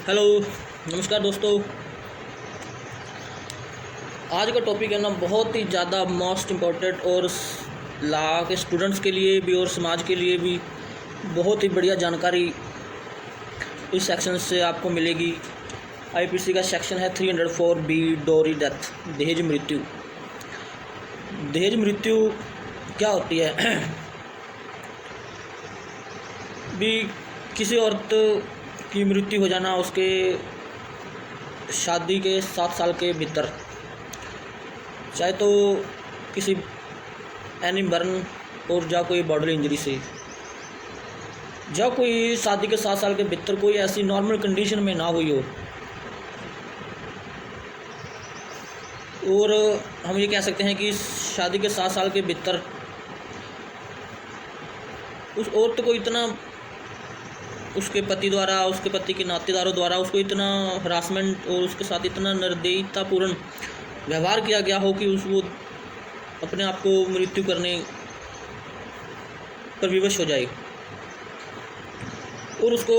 Hello, नमस्कार दोस्तों। आज का टॉपिक है ना बहुत ही ज़्यादा मोस्ट इम्पोर्टेंट और ला के स्टूडेंट्स के लिए भी और समाज के लिए भी बहुत ही बढ़िया जानकारी इस सेक्शन से आपको मिलेगी। आईपीसी का सेक्शन है 304B डोरी डेथ, दहेज मृत्यु। दहेज मृत्यु क्या होती है? भी किसी औरत की मृत्यु हो जाना, उसके शादी के 7 साल के भीतर, चाहे तो किसी एनी बर्न और या कोई बॉडली इंजरी से, या कोई शादी के 7 साल के भीतर कोई ऐसी नॉर्मल कंडीशन में ना हुई हो, और हम ये कह सकते हैं कि शादी के 7 साल के भीतर उस औरत को इतना उसके पति द्वारा, उसके पति के नातेदारों द्वारा उसको इतना हरासमेंट और उसके साथ इतना निर्दयतापूर्ण व्यवहार किया गया हो कि वो अपने आप को मृत्यु करने पर विवश हो जाए, और उसको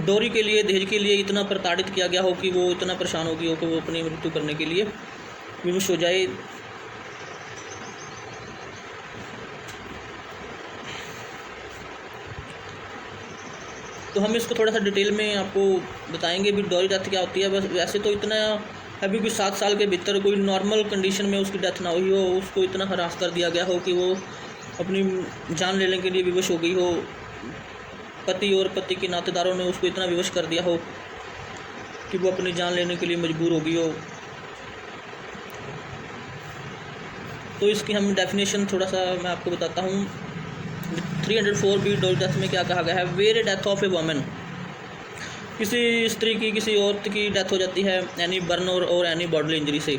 डोरी के लिए, दहेज के लिए इतना प्रताड़ित किया गया हो कि वो इतना परेशान हो गई हो कि वो अपनी मृत्यु करने के लिए विवश हो जाए। तो हम इसको थोड़ा सा डिटेल में आपको बताएंगे भी डोरी डेथ क्या होती है। बस वैसे तो इतना अभी भी 7 साल के भीतर कोई नॉर्मल कंडीशन में उसकी डेथ ना हुई हो, उसको इतना हरास कर दिया गया हो कि वो अपनी जान लेने के लिए विवश हो गई हो, पति और पति के नातेदारों ने उसको इतना विवश कर दिया हो कि वो अपनी जान लेने के लिए मजबूर हो गई हो। तो इसकी हम डेफिनेशन थोड़ा सा मैं आपको बताता हूँ। 304B डोरी डेथ में क्या कहा गया है? Where death of a woman, किसी स्त्री की, किसी औरत की डेथ हो जाती है एनी बर्न और एनी बॉडली इंजरी से।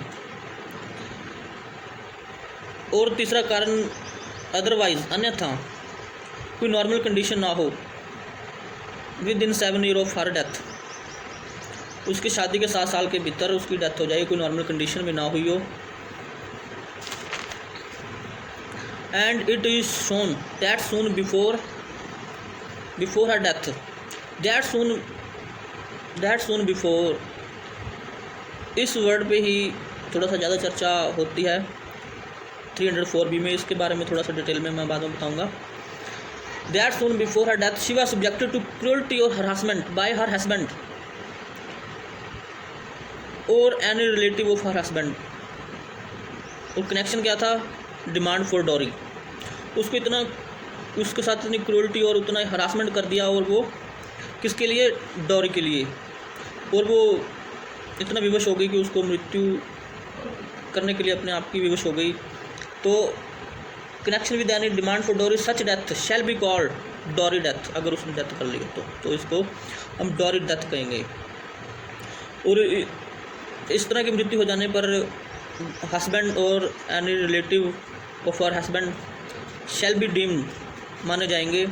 और तीसरा कारण अदरवाइज, अन्यथा कोई नॉर्मल कंडीशन ना हो with in 7 year of her death, उसकी शादी के 7 साल के भीतर उसकी डेथ हो जाए, कोई नॉर्मल कंडीशन में ना हुई हो। And it is shown that soon before her death, that soon before, इस वर्ड पे ही थोड़ा सा ज़्यादा चर्चा होती है 304B में। इसके बारे में थोड़ा सा डिटेल में मैं बाद में बताऊंगा। That soon before her death she was subjected to cruelty or harassment by her husband or any relative of her husband। और कनेक्शन क्या था? Demand for dowry. उसको इतना, उसके साथ इतनी क्रूरल्टी और उतना हरासमेंट कर दिया, और वो किसके लिए? डॉरी के लिए। और वो इतना विवश हो गई कि उसको मृत्यु करने के लिए अपने आप की विवश हो गई। तो connection with any demand for dowry such death shall be called dowry death. अगर उसने डेथ कर ली तो इसको हम डॉरी डेथ कहेंगे। और इस तरह की मृत्यु हो जाने पर हस्बैंड और any relative of our husband shall be deemed, माने जाएंगे,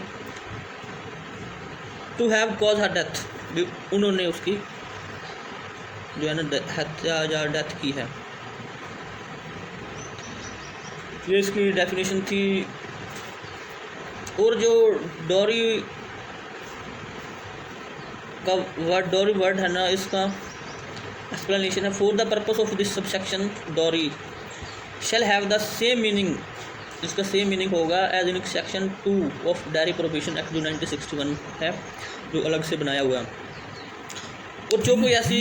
to have cause her death, उन्होंने उसकी जो है ना हत्या या डेथ की है। ये इसकी डेफिनेशन थी। और जो डॉरी का वर्ड, डॉरी वर्ड है ना, इसका एक्सप्लेनेशन है, for the purpose of this subsection dowry shall have the same meaning, इसका सेम मीनिंग होगा as in section 2 of dowry prohibition act जो 1961 है, जो अलग से बनाया हुआ है। और जो कोई ऐसी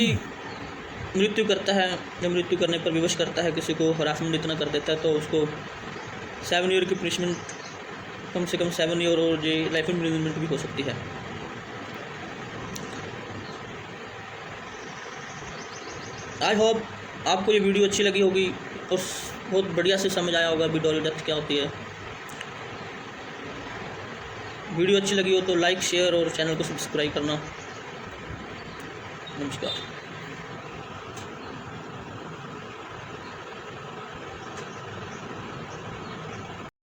मृत्यु करता है, जो मृत्यु करने पर विवश करता है, किसी को हरासमेंट इतना कर देता है, तो उसको 7 ईयर की पनिशमेंट, कम से कम 7 ईयर, और ये लाइफ इम्प्रिजनमेंट भी हो सकती है। आई होप आपको ये वीडियो अच्छी लगी होगी और बहुत बढ़िया से समझ आया होगा भी डोरी डेथ क्या होती है। वीडियो अच्छी लगी हो तो लाइक, शेयर और चैनल को सब्सक्राइब करना। नमस्कार।